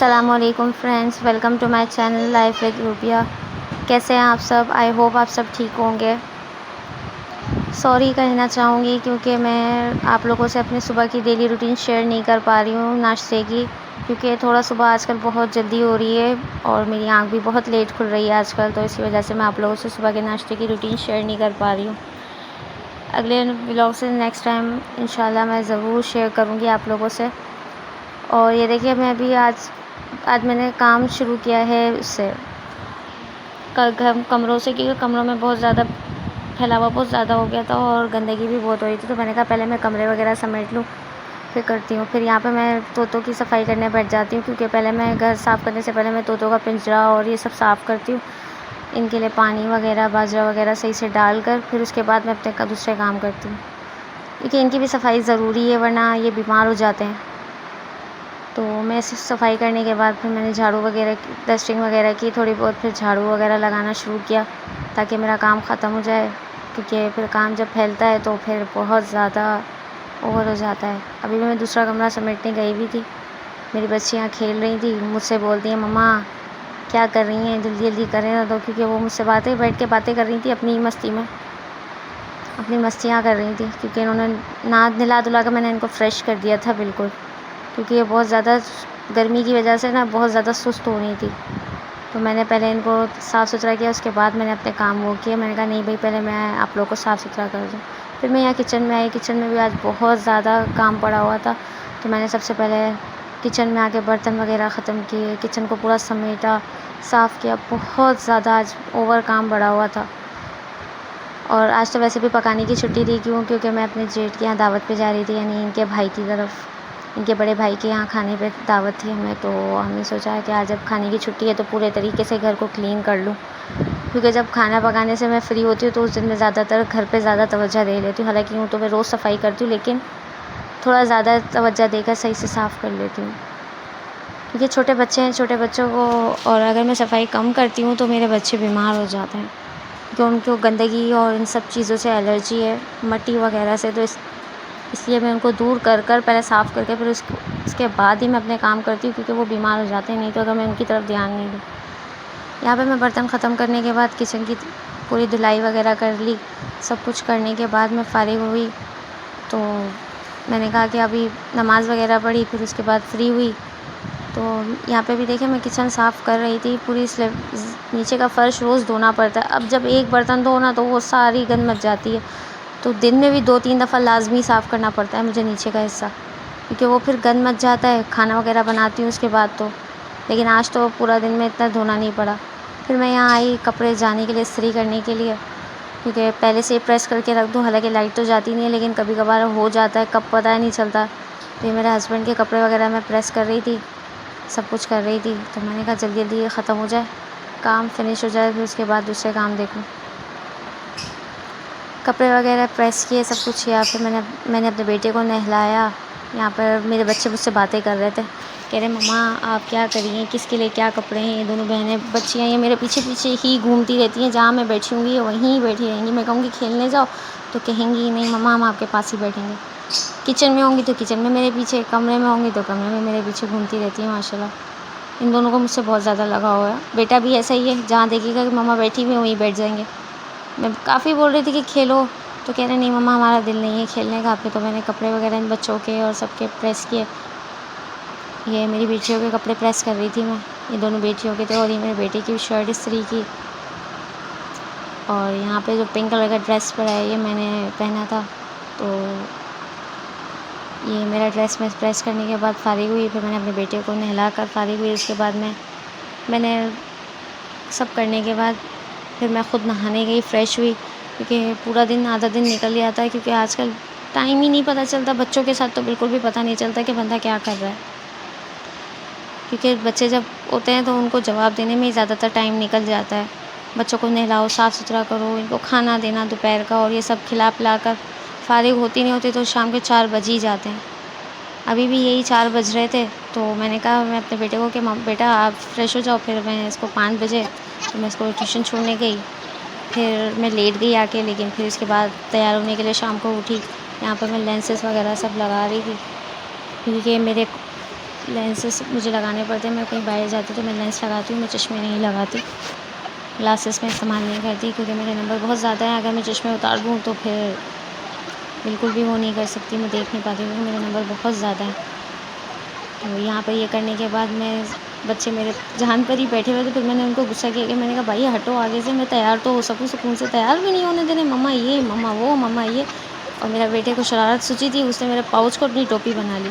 السلام علیکم friends, welcome to my channel life with Rubiya. کیسے ہیں آپ سب؟ آئی ہوپ آپ سب ٹھیک ہوں گے۔ سوری کہنا چاہوں گی کیونکہ میں آپ لوگوں سے اپنے صبح کی ڈیلی روٹین شیئر نہیں کر پا رہی ہوں ناشتے کی، کیونکہ تھوڑا صبح آج کل بہت جلدی ہو رہی ہے اور میری آنکھ بھی بہت لیٹ کھل رہی ہے آج کل، تو اسی وجہ سے میں آپ لوگوں سے صبح کے ناشتے کی روٹین شیئر نہیں کر پا رہی ہوں۔ اگلے ولاگ سے نیکسٹ ٹائم انشاءاللہ میں ضرور شیئر کروں گی آپ لوگوں سے۔ اور یہ دیکھیے میں بھی آج میں نے کام شروع کیا ہے اس سے کمروں سے، کیونکہ کمروں میں بہت زیادہ پھیلاوا بہت زیادہ ہو گیا تھا اور گندگی بھی بہت ہو رہی تھی، تو میں نے کہا پہلے میں کمرے وغیرہ سمیٹ لوں پھر کرتی ہوں۔ پھر یہاں پہ میں طوطوں کی صفائی کرنے بیٹھ جاتی ہوں، کیونکہ پہلے میں گھر صاف کرنے سے پہلے میں طوطوں کا پنجرا اور یہ سب صاف کرتی ہوں، ان کے لیے پانی وغیرہ باجرا وغیرہ صحیح سے ڈال کر، پھر اس کے بعد میں اپنے دوسرے کام کرتی ہوں، کیونکہ ان کی بھی صفائی ضروری ہے ورنہ یہ بیمار ہو جاتے ہیں۔ تو میں صفائی کرنے کے بعد پھر میں نے جھاڑو وغیرہ ڈسٹنگ وغیرہ کی تھوڑی بہت، پھر جھاڑو وغیرہ لگانا شروع کیا تاکہ میرا کام ختم ہو جائے، کیونکہ پھر کام جب پھیلتا ہے تو پھر بہت زیادہ اوور ہو جاتا ہے۔ ابھی میں دوسرا کمرہ سمیٹنے گئی بھی تھی، میری بچیاں کھیل رہی تھیں، مجھ سے بولتی ہیں مما کیا کر رہی ہیں، جلدی جلدی کریں نا، تو کیونکہ وہ مجھ سے بیٹھ کے باتیں کر رہی تھیں اپنی مستی میں، اپنی مستیاں کر رہی تھیں، کیونکہ انہوں نے نہلا دھلا کر میں نے ان کو فریش کر دیا تھا بالکل، کیونکہ یہ بہت زیادہ گرمی کی وجہ سے بہت زیادہ سست ہو رہی تھی، تو میں نے پہلے ان کو صاف ستھرا کیا، اس کے بعد میں نے اپنے کام وہ کیے۔ میں نے کہا نہیں بھائی پہلے میں آپ لوگ کو صاف ستھرا کر دوں۔ پھر میں یہاں کچن میں آئی، کچن میں بھی آج بہت زیادہ کام پڑا ہوا تھا، تو میں نے سب سے پہلے کچن میں آ کے برتن وغیرہ ختم کیے، کچن کو پورا سمیٹا صاف کیا، بہت زیادہ آج اوور کام بڑھا ہوا تھا۔ اور آج تو ویسے بھی پکانے کی چھٹی تھی، کیونکہ میں اپنے جیٹ کے یہاں دعوت پہ جا رہی تھی، یعنی ان کے بھائی کی طرف، ان کے بڑے بھائی کے یہاں کھانے پہ دعوت تھی ہمیں، تو ہم نے سوچا کہ آج جب کھانے کی چھٹی ہے تو پورے طریقے سے گھر کو کلین کر لوں، کیونکہ جب کھانا پکانے سے میں فری ہوتی ہوں تو اس دن میں زیادہ تر گھر پہ زیادہ توجہ دے لیتی ہوں، حالانکہ یوں تو میں روز صفائی کرتی ہوں لیکن تھوڑا زیادہ توجہ دے کر صحیح سے صاف کر لیتی ہوں، کیونکہ چھوٹے بچے ہیں، چھوٹے بچوں کو، اور اگر میں صفائی کم کرتی ہوں تو میرے بچے بیمار ہو جاتے ہیں، کیونکہ ان کو گندگی اور ان سب چیزوں سے الرجی ہے، مٹی وغیرہ سے، تو اس لیے میں ان کو دور کر پہلے صاف کر کے پھر اس کے بعد ہی میں اپنے کام کرتی ہوں، کیونکہ وہ بیمار ہو جاتے ہیں، نہیں تو اگر میں ان کی طرف دھیان نہیں دوں۔ یہاں پہ میں برتن ختم کرنے کے بعد کچن کی پوری دھلائی وغیرہ کر لی، سب کچھ کرنے کے بعد میں فارغ ہوئی، تو میں نے کہا کہ ابھی نماز وغیرہ پڑھی، پھر اس کے بعد فری ہوئی، تو یہاں پہ بھی دیکھیں میں کچن صاف کر رہی تھی، پوری نیچے کا فرش روز دھونا پڑتا ہے، اب جب ایک برتن دھونا تو وہ ساری گند مچ جاتی ہے، تو دن میں بھی 2-3 دفعہ لازمی صاف کرنا پڑتا ہے مجھے نیچے کا حصہ، کیونکہ وہ پھر گند مچ جاتا ہے، کھانا وغیرہ بناتی ہوں اس کے بعد تو، لیکن آج تو پورا دن میں اتنا دھونا نہیں پڑا۔ پھر میں یہاں آئی کپڑے جانے کے لیے استری کرنے کے لیے، کیونکہ پہلے سے ہی پریس کر کے رکھ دوں، حالانکہ لائٹ تو جاتی نہیں ہے لیکن کبھی کبھار ہو جاتا ہے، کب پتہ نہیں چلتا، تو یہ میرے ہسبینڈ کے کپڑے وغیرہ میں پریس کر رہی تھی، سب کچھ کر رہی تھی، تو میں نے کہا جلدی جلدی یہ ختم ہو جائے، کام فنش ہو جائے، پھر اس کے بعد دوسرے کام دیکھوں۔ کپڑے وغیرہ پریس کیے، سب کچھ کیا، پھر میں نے اپنے بیٹے کو نہلایا۔ یہاں پر میرے بچے مجھ سے باتیں کر رہے تھے، کہہ رہے مما آپ کیا کر رہی ہیں، کس کے لیے کیا کپڑے ہیں، یہ دونوں بہنیں بچیاں یہ میرے پیچھے پیچھے ہی گھومتی رہتی ہیں، جہاں میں بیٹھی ہوں گی یہ وہیں بیٹھی رہیں گی، میں کہوں گی کھیلنے جاؤ تو کہیں گی نہیں مما ہم آپ کے پاس ہی بیٹھیں گے، کچن میں ہوں گی تو کچن میں میرے پیچھے، کمرے میں ہوں گی تو کمرے میں میرے پیچھے گھومتی رہتی ہیں ماشاء اللہ۔ ان دونوں کو مجھ سے بہت زیادہ لگا ہوا ہے، بیٹا بھی ایسا ہی ہے، جہاں دیکھے گا کہ مما بیٹھی ہوئی ہیں وہیں بیٹھ جائیں گے۔ میں کافی بول رہی تھی کہ کھیلو تو کہہ رہے نہیں مما ہمارا دل نہیں ہے کھیلنے کا، پھر تو میں نے کپڑے وغیرہ ان بچوں کے اور سب کے پریس کیے، یہ میری بیٹیوں کے کپڑے پریس کر رہی تھی میں، یہ دونوں بیٹیوں کے تھے، اور یہ میرے بیٹے کی شرٹ استری کی، اور یہاں پہ جو پنک کلر کا ڈریس پڑا ہے یہ میں نے پہنا تھا، تو یہ میرا ڈریس میں پریس کرنے کے بعد فارغ ہوئی، پھر میں نے اپنے بیٹے کو نہلا کر فارغ ہوئی، اس کے بعد میں نے سب کرنے کے بعد پھر میں خود نہانے گئی، فریش ہوئی، کیونکہ پورا دن آدھا دن نکل جاتا ہے، کیونکہ آج کل ٹائم ہی نہیں پتہ چلتا، بچوں کے ساتھ تو بالکل بھی پتہ نہیں چلتا کہ بندہ کیا کر رہا ہے، کیونکہ بچے جب ہوتے ہیں تو ان کو جواب دینے میں ہی زیادہ تر ٹائم نکل جاتا ہے، بچوں کو نہلاؤ، صاف ستھرا کرو، ان کو کھانا دینا دوپہر کا، اور یہ سب کھلا پلا کر فارغ ہوتی نہیں ہوتی تو شام کے 4 بج ہی جاتے ہیں۔ ابھی بھی یہی 4 بج رہے تھے، تو میں نے کہا میں اپنے بیٹے کو کہ بیٹا آپ فریش ہو جاؤ، پھر میں اس کو 5 بجے تو میں اس کو ٹیوشن چھوڑنے گئی، پھر میں لیٹ گئی آ کے، لیکن پھر اس کے بعد تیار ہونے کے لیے شام کو اٹھی، یہاں پہ میں لینسز وغیرہ سب لگا رہی تھی، کیونکہ میرے لینسز مجھے لگانے پڑتے ہیں. میں کہیں باہر جاتی تو میں لینس لگاتی ہوں, میں چشمے نہیں لگاتی, گلاسز میں استعمال نہیں کرتی کیونکہ میرے نمبر بہت زیادہ ہیں. اگر میں چشمے اتار دوں تو پھر بالکل بھی وہ نہیں کر سکتی, میں دیکھ نہیں پاتی کیونکہ میرے نمبر بہت زیادہ ہیں. تو یہاں پر یہ کرنے کے بعد میں بچے میرے جہان پر ہی بیٹھے ہوئے تھے, پھر میں نے ان کو غصہ کیا کہ میں نے کہا بھائی ہٹو آگے سے, میں تیار تو ہو سکوں, سکون سے تیار بھی نہیں ہونے دینے, مما یہ مما وہ مما یہ. اور میرا بیٹے کو شرارت سوچی تھی, اس نے میرے پاؤچ کو اپنی ٹوپی بنا لی.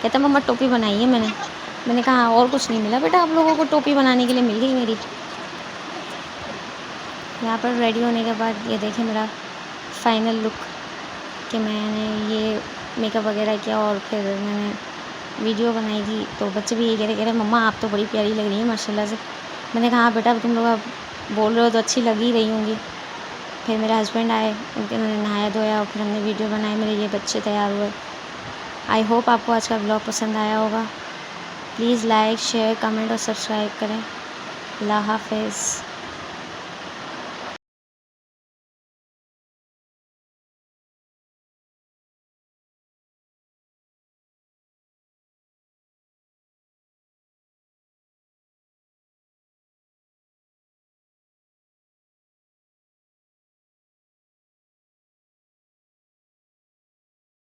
کہتا مما ٹوپی بنائی ہے میں نے کہا اور کچھ نہیں ملا بیٹا آپ لوگوں کو, ٹوپی بنانے کے لیے مل گئی میری. یہاں پر ریڈی ہونے کے بعد یہ دیکھیں میرا فائنل لک کہ میں نے یہ میک اپ وغیرہ کیا اور پھر میں نے ویڈیو بنائی تھی. تو بچے بھی یہ کہہ رہے مما آپ تو بڑی پیاری لگ رہی ہیں ماشاء اللہ سے. میں نے کہا ہاں بیٹا تم لوگ اب بول رہے ہو تو اچھی لگ ہی رہی ہوں گی. پھر میرے ہسبینڈ آئے, انہوں نے نہایا دھویا اور پھر ہم نے ویڈیو بنائی, میرے یہ بچے تیار ہوئے. آئی ہوپ آپ کو آج کا بلاگ پسند آیا ہوگا. پلیز لائک شیئر کمنٹ اور سبسکرائب کریں. اللہ حافظ.